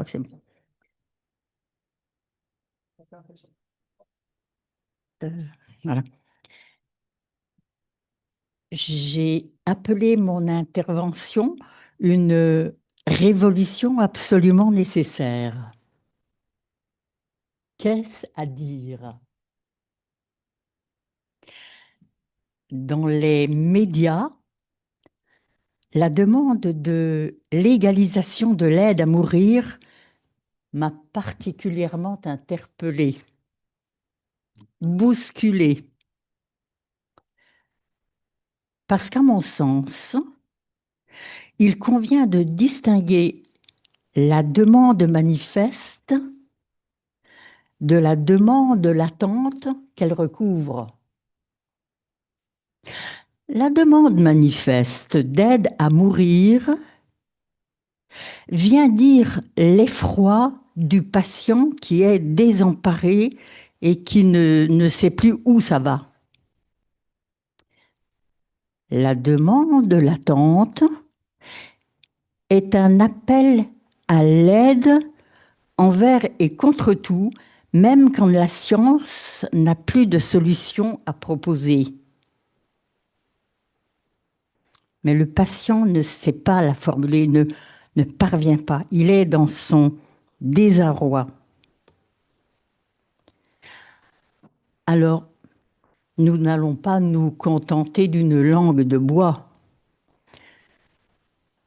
que c'est bon. Euh, voilà. J'ai appelé mon intervention une révolution absolument nécessaire. Qu'est-ce à dire? Dans les médias, la demande de légalisation de l'aide à mourir m'a particulièrement interpellée, bousculée. Parce qu'à mon sens, il convient de distinguer la demande manifeste de la demande latente qu'elle recouvre. La demande manifeste d'aide à mourir vient dire l'effroi du patient qui est désemparé et qui ne sait plus où ça va. La demande latente est un appel à l'aide envers et contre tout, même quand la science n'a plus de solution à proposer. Mais le patient ne sait pas la formuler, ne parvient pas. Il est dans son désarroi. Alors, nous n'allons pas nous contenter d'une langue de bois.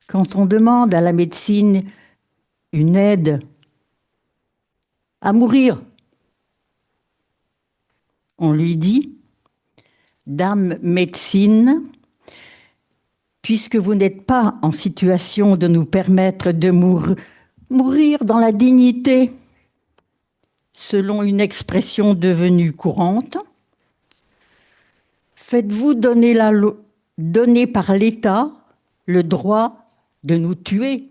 Quand on demande à la médecine une aide à mourir, on lui dit, Dame médecine, puisque vous n'êtes pas en situation de nous permettre de mourir dans la dignité, selon une expression devenue courante, faites-vous donner par l'État le droit de nous tuer?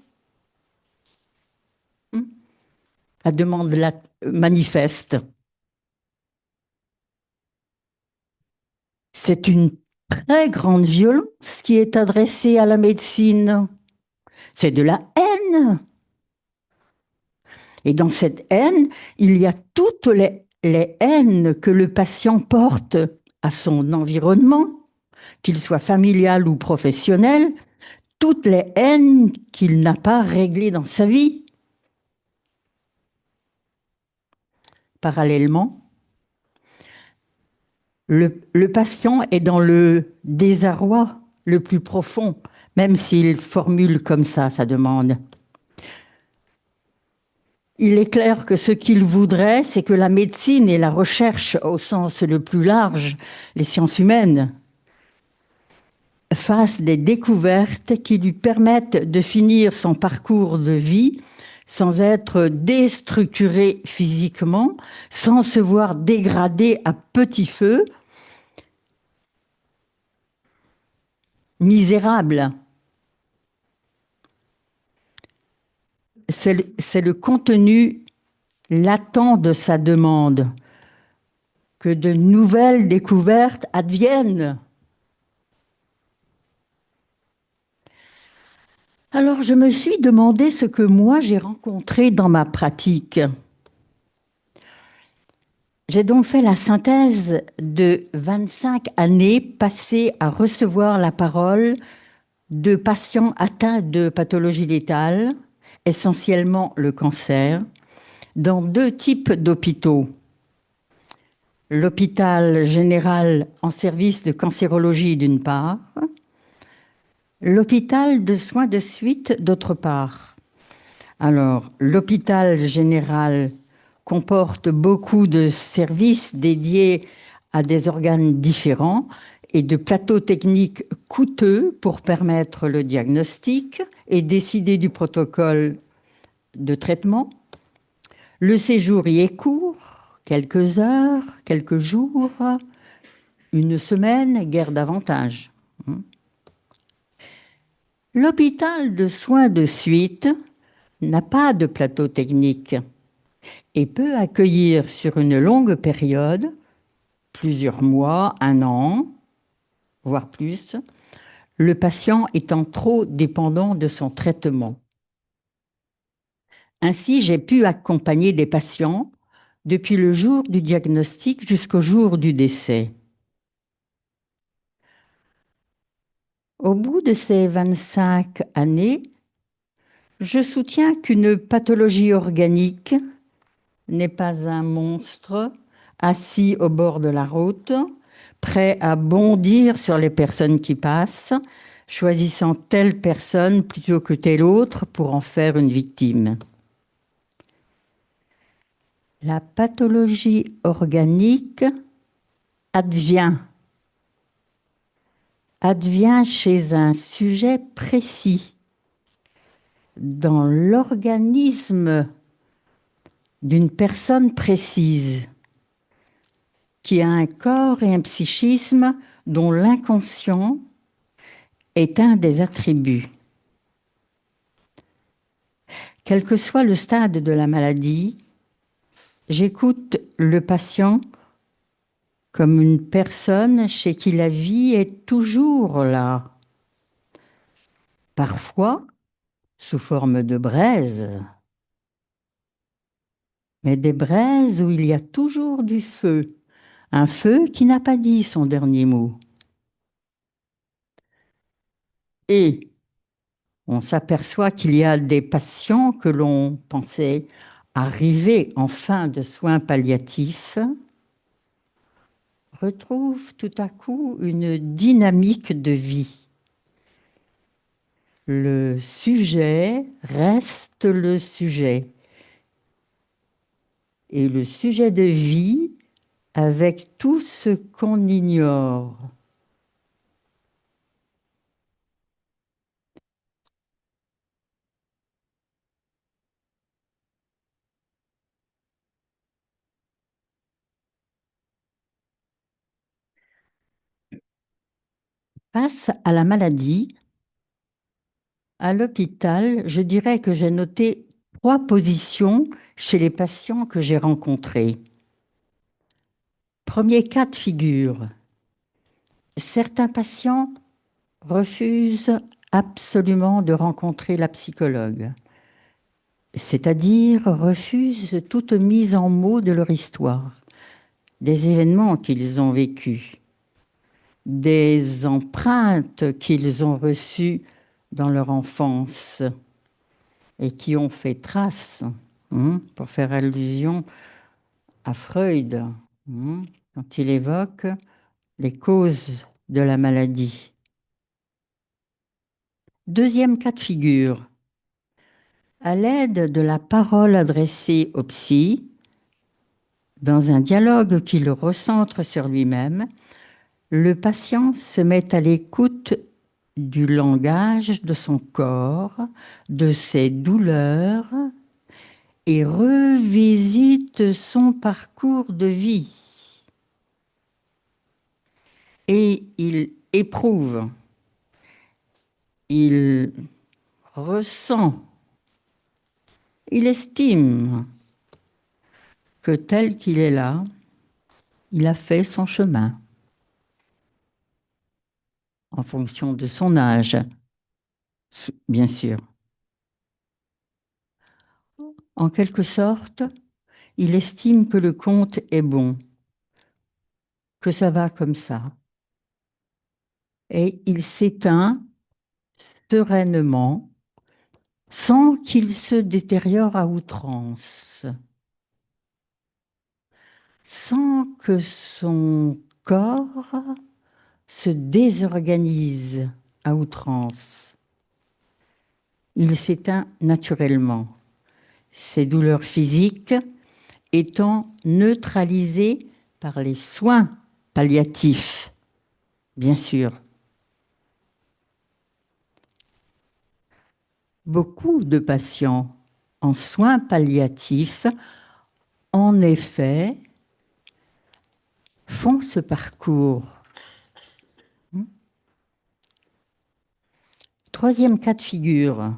La demande manifeste. C'est une très grande violence qui est adressée à la médecine. C'est de la haine. Et dans cette haine, il y a toutes les haines que le patient porte à son environnement, qu'il soit familial ou professionnel, toutes les haines qu'il n'a pas réglées dans sa vie. Parallèlement, le patient est dans le désarroi le plus profond, même s'il formule comme ça sa demande. Il est clair que ce qu'il voudrait, c'est que la médecine et la recherche au sens le plus large, les sciences humaines, fassent des découvertes qui lui permettent de finir son parcours de vie sans être déstructuré physiquement, sans se voir dégradé à petit feu, misérable. C'est le contenu latent de sa demande, que de nouvelles découvertes adviennent. Alors je me suis demandé ce que moi j'ai rencontré dans ma pratique. J'ai donc fait la synthèse de 25 années passées à recevoir la parole de patients atteints de pathologies létales, essentiellement le cancer, dans deux types d'hôpitaux. L'hôpital général en service de cancérologie d'une part, l'hôpital de soins de suite d'autre part. Alors, l'hôpital général comporte beaucoup de services dédiés à des organes différents et de plateaux techniques coûteux pour permettre le diagnostic et décider du protocole de traitement. Le séjour y est court, quelques heures, quelques jours, une semaine, guère davantage. L'hôpital de soins de suite n'a pas de plateau technique et peut accueillir sur une longue période, plusieurs mois, un an, voire plus, le patient étant trop dépendant de son traitement. Ainsi, j'ai pu accompagner des patients depuis le jour du diagnostic jusqu'au jour du décès. Au bout de ces 25 années, je soutiens qu'une pathologie organique n'est pas un monstre assis au bord de la route, prêt à bondir sur les personnes qui passent, choisissant telle personne plutôt que telle autre pour en faire une victime. La pathologie organique advient chez un sujet précis, dans l'organisme d'une personne précise, qui a un corps et un psychisme dont l'inconscient est un des attributs. Quel que soit le stade de la maladie, j'écoute le patient comme une personne chez qui la vie est toujours là. Parfois, sous forme de braises, mais des braises où il y a toujours du feu, un feu qui n'a pas dit son dernier mot. Et on s'aperçoit qu'il y a des patients que l'on pensait arriver en fin de soins palliatifs, retrouvent tout à coup une dynamique de vie. Le sujet reste le sujet. Et le sujet de vie avec tout ce qu'on ignore. Face à la maladie, à l'hôpital, je dirais que j'ai noté 3 positions chez les patients que j'ai rencontrés. Premier cas de figure, certains patients refusent absolument de rencontrer la psychologue, c'est-à-dire refusent toute mise en mots de leur histoire, des événements qu'ils ont vécus, des empreintes qu'ils ont reçues dans leur enfance et qui ont fait trace, pour faire allusion à Freud, quand il évoque les causes de la maladie. Deuxième cas de figure, à l'aide de la parole adressée au psy, dans un dialogue qui le recentre sur lui-même, le patient se met à l'écoute du langage de son corps, de ses douleurs, et revisite son parcours de vie. Et il éprouve, il ressent, il estime que tel qu'il est là, il a fait son chemin en fonction de son âge, bien sûr. En quelque sorte, il estime que le compte est bon, que ça va comme ça. Et il s'éteint sereinement, sans qu'il se détériore à outrance, sans que son corps se désorganise à outrance. Il s'éteint naturellement, ses douleurs physiques étant neutralisées par les soins palliatifs, bien sûr. Beaucoup de patients en soins palliatifs, en effet, font ce parcours. Troisième cas de figure,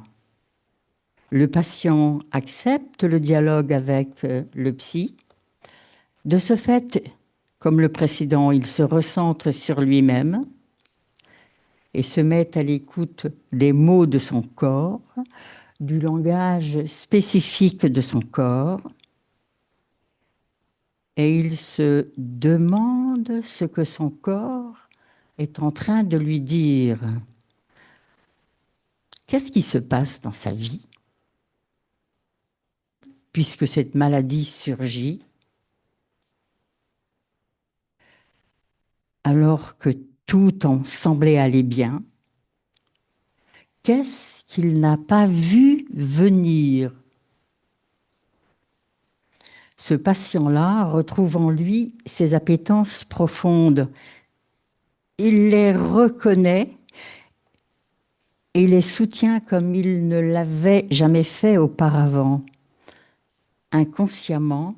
le patient accepte le dialogue avec le psy. De ce fait, comme le précédent, il se recentre sur lui-même et se met à l'écoute des mots de son corps, du langage spécifique de son corps et il se demande ce que son corps est en train de lui dire. Qu'est-ce qui se passe dans sa vie puisque cette maladie surgit alors que tout en semblait aller bien? Qu'est-ce qu'il n'a pas vu venir? Ce patient-là retrouve en lui ses appétences profondes. Il les reconnaît et les soutient comme il ne l'avait jamais fait auparavant. Inconsciemment,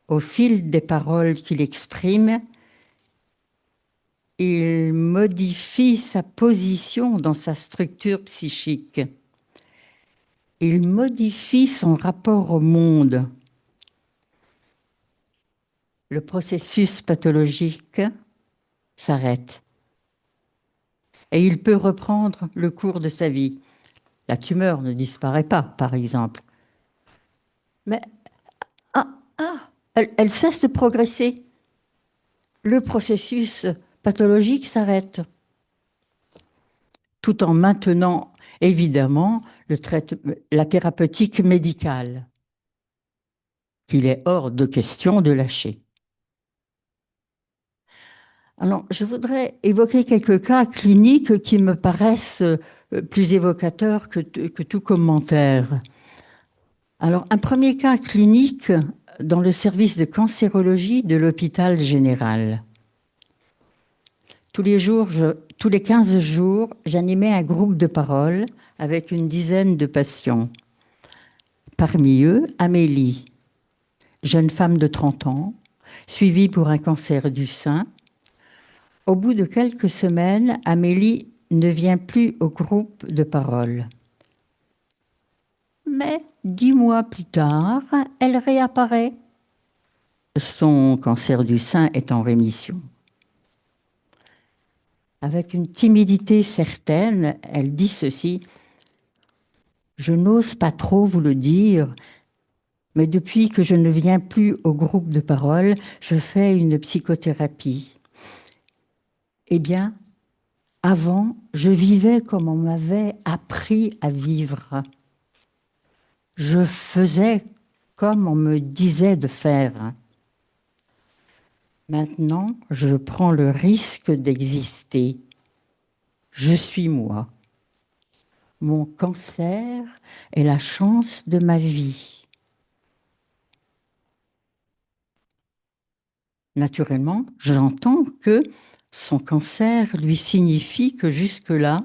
au fil des paroles qu'il exprime, il modifie sa position dans sa structure psychique. Il modifie son rapport au monde. Le processus pathologique s'arrête et il peut reprendre le cours de sa vie. La tumeur ne disparaît pas, par exemple, mais elle cesse de progresser. Le processus pathologique s'arrête, tout en maintenant évidemment la thérapeutique médicale, qu'il est hors de question de lâcher. Alors, je voudrais évoquer quelques cas cliniques qui me paraissent plus évocateurs que tout commentaire. Alors, un premier cas clinique dans le service de cancérologie de l'hôpital général. Tous les 15 jours, j'animais un groupe de parole avec une dizaine de patients. Parmi eux, Amélie, jeune femme de 30 ans, suivie pour un cancer du sein. Au bout de quelques semaines, Amélie ne vient plus au groupe de parole. Mais 10 mois plus tard, elle réapparaît. Son cancer du sein est en rémission. Avec une timidité certaine, elle dit ceci: je n'ose pas trop vous le dire, mais depuis que je ne viens plus au groupe de parole, je fais une psychothérapie. Eh bien, avant, je vivais comme on m'avait appris à vivre. Je faisais comme on me disait de faire. Maintenant, je prends le risque d'exister. Je suis moi. Mon cancer est la chance de ma vie. Naturellement, j'entends que son cancer lui signifie que jusque-là,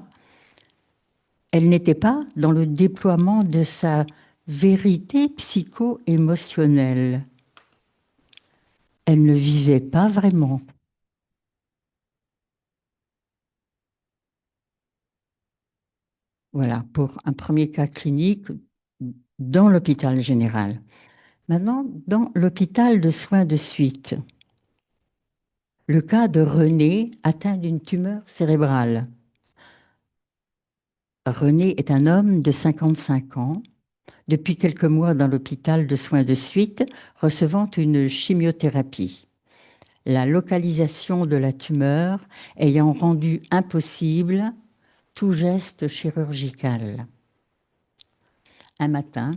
elle n'était pas dans le déploiement de sa vérité psycho-émotionnelle. Elle ne vivait pas vraiment. Voilà, pour un premier cas clinique dans l'hôpital général. Maintenant, dans l'hôpital de soins de suite, le cas de René atteint d'une tumeur cérébrale. René est un homme de 55 ans, depuis quelques mois dans l'hôpital de soins de suite, recevant une chimiothérapie. La localisation de la tumeur ayant rendu impossible tout geste chirurgical. Un matin,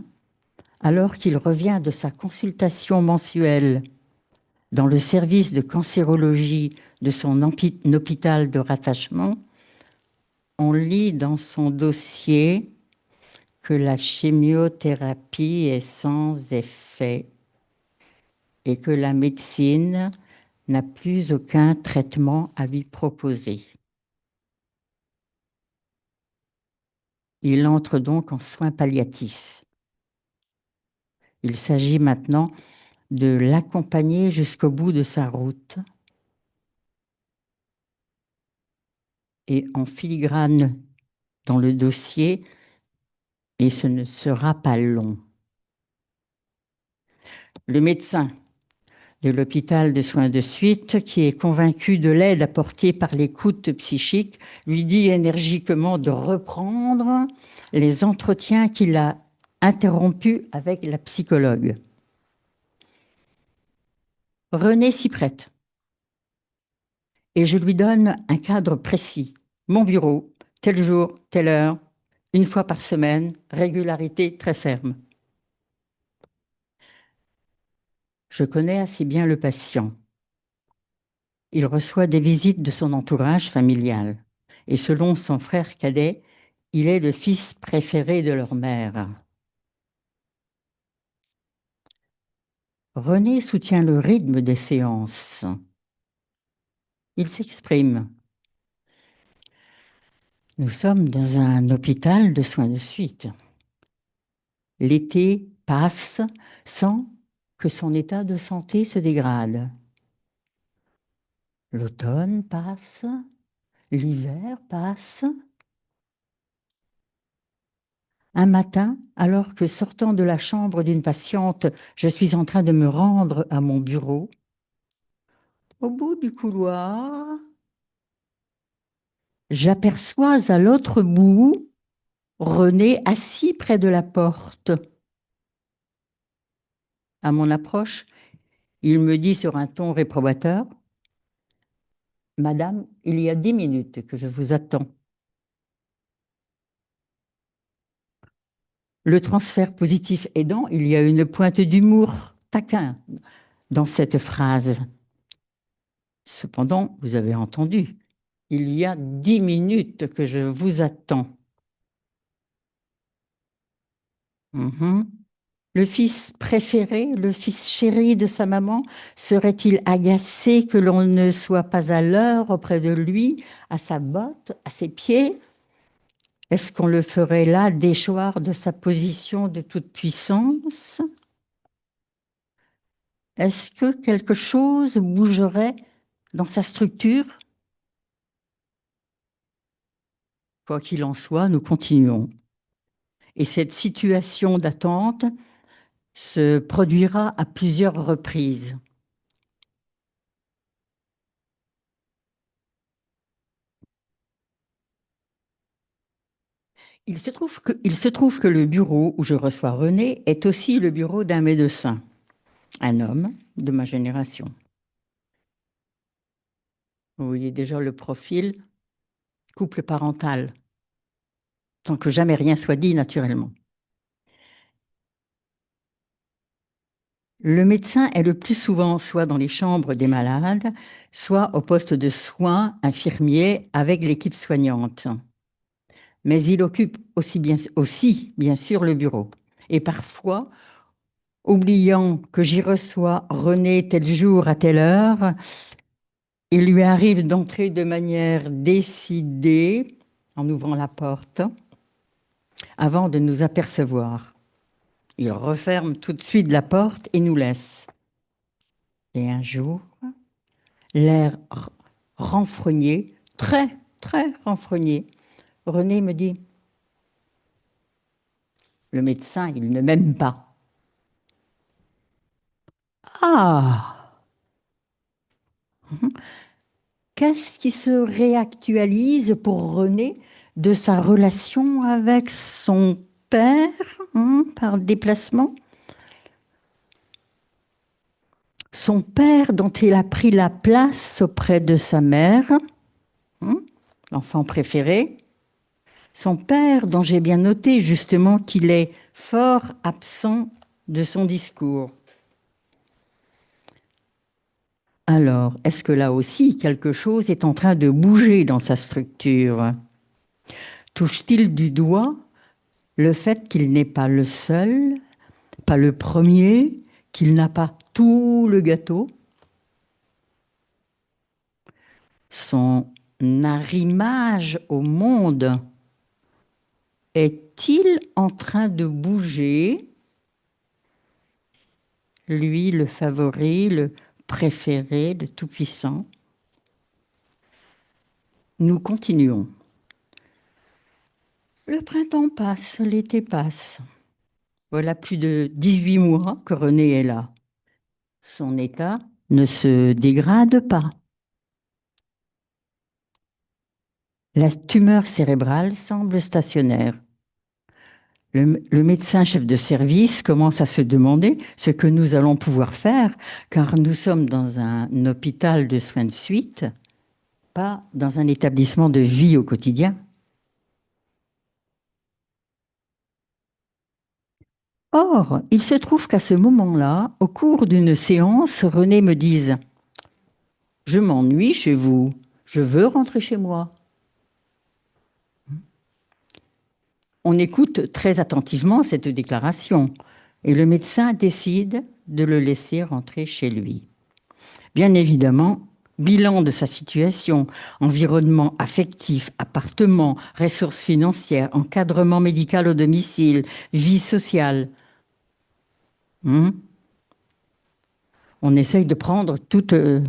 alors qu'il revient de sa consultation mensuelle dans le service de cancérologie de son hôpital de rattachement, on lit dans son dossier que la chimiothérapie est sans effet et que la médecine n'a plus aucun traitement à lui proposer. Il entre donc en soins palliatifs. Il s'agit maintenant de l'accompagner jusqu'au bout de sa route. Et en filigrane dans le dossier, et ce ne sera pas long. Le médecin de l'hôpital de soins de suite, qui est convaincu de l'aide apportée par l'écoute psychique, lui dit énergiquement de reprendre les entretiens qu'il a interrompus avec la psychologue. René s'y prête et je lui donne un cadre précis. Mon bureau, tel jour, telle heure, une fois par semaine, régularité très ferme. Je connais assez bien le patient. Il reçoit des visites de son entourage familial. Et selon son frère cadet, il est le fils préféré de leur mère. René soutient le rythme des séances. Il s'exprime. Nous sommes dans un hôpital de soins de suite. L'été passe sans que son état de santé se dégrade. L'automne passe, l'hiver passe. Un matin, alors que sortant de la chambre d'une patiente, je suis en train de me rendre à mon bureau, au bout du couloir, j'aperçois à l'autre bout René assis près de la porte. À mon approche, il me dit sur un ton réprobateur, « Madame, il y a 10 minutes que je vous attends. » Le transfert positif aidant, il y a une pointe d'humour taquin dans cette phrase. Cependant, vous avez entendu, il y a 10 minutes que je vous attends. Le fils préféré, le fils chéri de sa maman, serait-il agacé que l'on ne soit pas à l'heure auprès de lui, à sa botte, à ses pieds? Est-ce qu'on le ferait là déchoir de sa position de toute puissance? Est-ce que quelque chose bougerait dans sa structure? Quoi qu'il en soit, nous continuons. Et cette situation d'attente se produira à plusieurs reprises. Il se trouve que le bureau où je reçois René est aussi le bureau d'un médecin, un homme de ma génération. Vous voyez déjà le profil, couple parental, tant que jamais rien soit dit naturellement. Le médecin est le plus souvent soit dans les chambres des malades, soit au poste de soins infirmier avec l'équipe soignante. Mais il occupe aussi bien sûr le bureau. Et parfois, oubliant que j'y reçois René tel jour à telle heure, il lui arrive d'entrer de manière décidée en ouvrant la porte avant de nous apercevoir. Il referme tout de suite la porte et nous laisse. Et un jour, l'air renfrogné, très, très renfrogné, René me dit, le médecin, il ne m'aime pas. Ah! Qu'est-ce qui se réactualise pour René de sa relation avec son père par déplacement? Son père dont il a pris la place auprès de sa mère, l'enfant préféré. Son père dont j'ai bien noté justement qu'il est fort absent de son discours. Alors, est-ce que là aussi quelque chose est en train de bouger dans sa structure? Touche-t-il du doigt le fait qu'il n'est pas le seul, pas le premier, qu'il n'a pas tout le gâteau? Son arrimage au monde est-il en train de bouger? Lui, le favori, le préféré, le tout-puissant. Nous continuons. Le printemps passe, l'été passe. Voilà plus de 18 mois que René est là. Son état ne se dégrade pas. La tumeur cérébrale semble stationnaire. Le médecin chef de service commence à se demander ce que nous allons pouvoir faire, car nous sommes dans un hôpital de soins de suite, pas dans un établissement de vie au quotidien. Or, il se trouve qu'à ce moment-là, au cours d'une séance, René me dise: je m'ennuie chez vous, je veux rentrer chez moi. On écoute très attentivement cette déclaration et le médecin décide de le laisser rentrer chez lui. Bien évidemment, bilan de sa situation, environnement affectif, appartement, ressources financières, encadrement médical au domicile, vie sociale. On essaye de prendre toute, de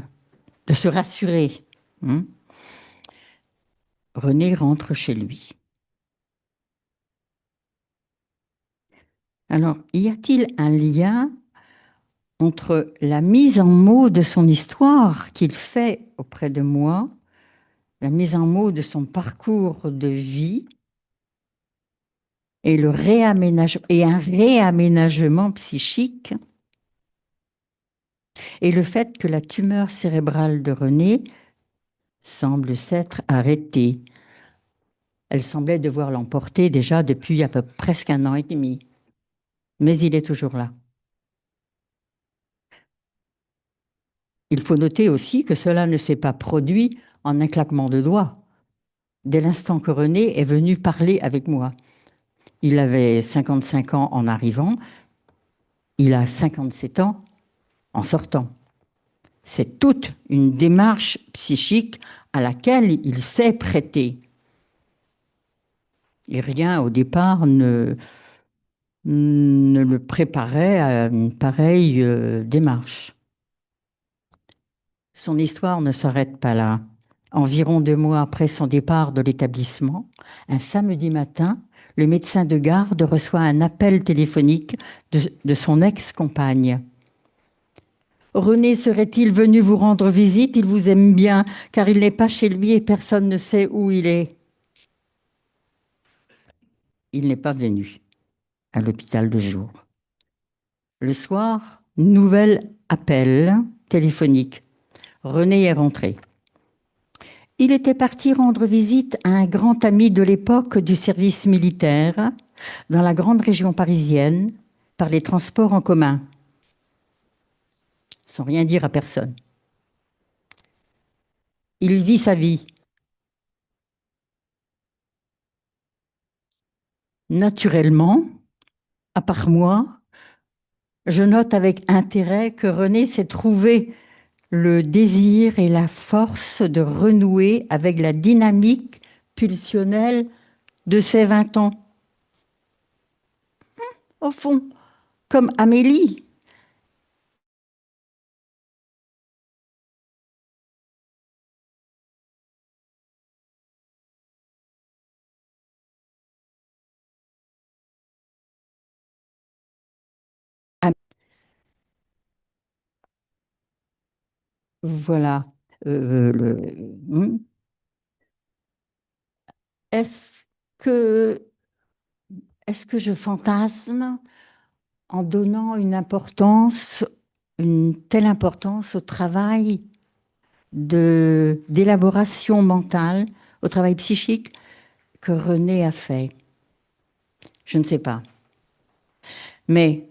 se rassurer. René rentre chez lui. Alors, y a-t-il un lien entre la mise en mots de son histoire qu'il fait auprès de moi, la mise en mots de son parcours de vie et, un réaménagement psychique, et le fait que la tumeur cérébrale de René semble s'être arrêtée. Elle semblait devoir l'emporter déjà depuis à peu près presque 1 an et demi. Mais il est toujours là. Il faut noter aussi que cela ne s'est pas produit en un claquement de doigts. Dès l'instant que René est venu parler avec moi. Il avait 55 ans en arrivant, il a 57 ans en sortant. C'est toute une démarche psychique à laquelle il s'est prêté. Et rien au départ ne le préparait à une pareille démarche. Son histoire ne s'arrête pas là. Environ 2 mois après son départ de l'établissement, un samedi matin, le médecin de garde reçoit un appel téléphonique de son ex-compagne. René serait-il venu vous rendre visite? Il vous aime bien, car il n'est pas chez lui et personne ne sait où il est. Il n'est pas venu à l'hôpital de jour. Le soir, nouvel appel téléphonique. René est rentré. Il était parti rendre visite à un grand ami de l'époque du service militaire dans la grande région parisienne par les transports en commun, sans rien dire à personne. Il vit sa vie. Naturellement, à part moi, je note avec intérêt que René s'est trouvé le désir et la force de renouer avec la dynamique pulsionnelle de ses 20 ans. Au fond, comme Amélie. Voilà. Hmm. Est-ce que, est-ce que je fantasme en donnant une telle importance au travail d'élaboration mentale, au travail psychique que René a fait? Je ne sais pas. Mais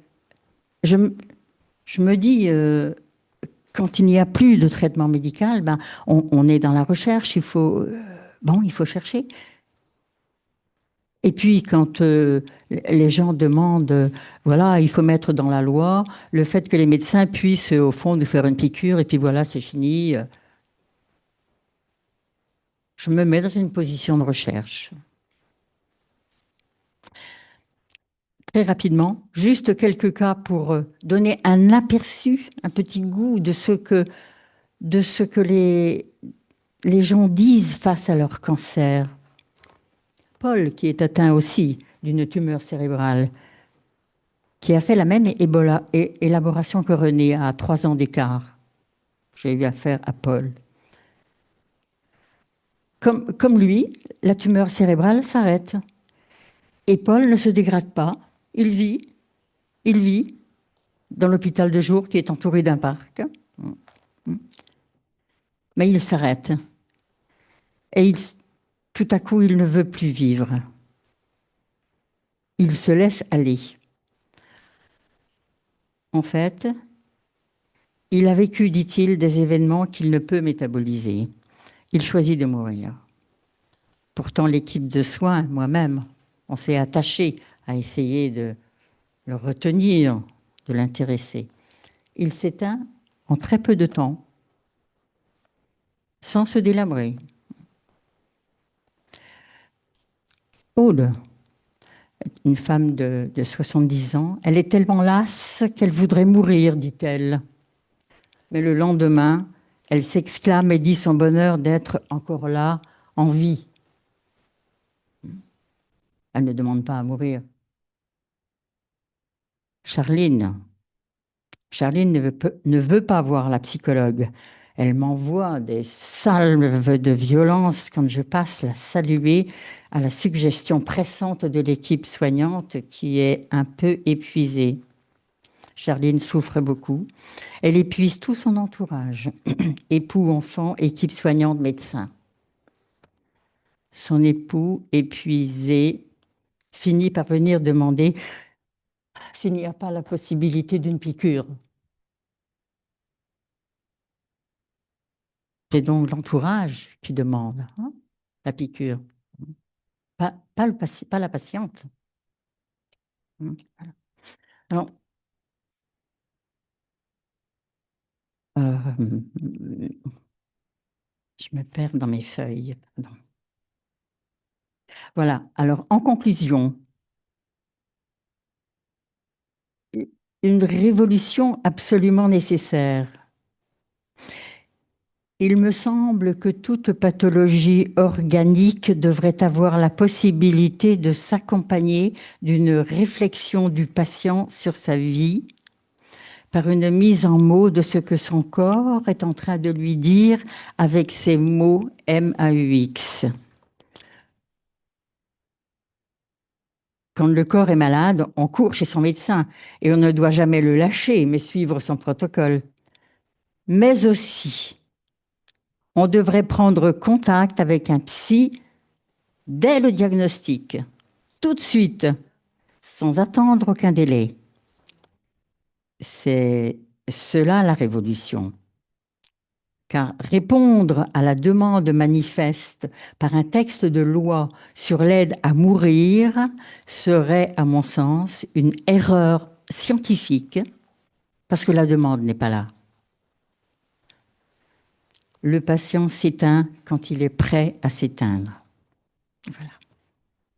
je, je me dis, quand il n'y a plus de traitement médical, ben, on est dans la recherche, il faut chercher. Et puis, quand les gens demandent, voilà, il faut mettre dans la loi le fait que les médecins puissent, au fond, nous faire une piqûre, et puis voilà, c'est fini. Je me mets dans une position de recherche. Très rapidement, juste quelques cas pour donner un aperçu, un petit goût de ce que les gens disent face à leur cancer. Paul, qui est atteint aussi d'une tumeur cérébrale, qui a fait la même élaboration que René à 3 ans d'écart. J'ai eu affaire à Paul. Comme lui, la tumeur cérébrale s'arrête. Et Paul ne se dégrade pas. Il vit, il vit dans l'hôpital de jour qui est entouré d'un parc. Mais il s'arrête. Et tout à coup, il ne veut plus vivre. Il se laisse aller. En fait, il a vécu, dit-il, des événements qu'il ne peut métaboliser. Il choisit de mourir. Pourtant, l'équipe de soins, moi-même, on s'est attaché à essayer de le retenir, de l'intéresser. Il s'éteint en très peu de temps, sans se délamer. Aude, une femme de 70 ans, elle est tellement lasse qu'elle voudrait mourir, dit-elle. Mais le lendemain, elle s'exclame et dit son bonheur d'être encore là, en vie. Elle ne demande pas à mourir. Charline ne veut pas voir la psychologue. Elle m'envoie des salves de violence quand je passe la saluer à la suggestion pressante de l'équipe soignante qui est un peu épuisée. Charline souffre beaucoup. Elle épuise tout son entourage, époux, enfants, équipe soignante, médecin. Son époux, épuisé, finit par venir demander s'il n'y a pas la possibilité d'une piqûre. C'est donc l'entourage qui demande la piqûre, pas la patiente. Voilà. Alors, je me perds dans mes feuilles. Pardon. Voilà. Alors, en conclusion, une révolution absolument nécessaire. Il me semble que toute pathologie organique devrait avoir la possibilité de s'accompagner d'une réflexion du patient sur sa vie, par une mise en mots de ce que son corps est en train de lui dire avec ses mots MAUX. Quand le corps est malade, on court chez son médecin et on ne doit jamais le lâcher, mais suivre son protocole. Mais aussi, on devrait prendre contact avec un psy dès le diagnostic, tout de suite, sans attendre aucun délai. C'est cela la révolution. Car répondre à la demande manifeste par un texte de loi sur l'aide à mourir serait, à mon sens, une erreur scientifique, parce que la demande n'est pas là. Le patient s'éteint quand il est prêt à s'éteindre. Voilà.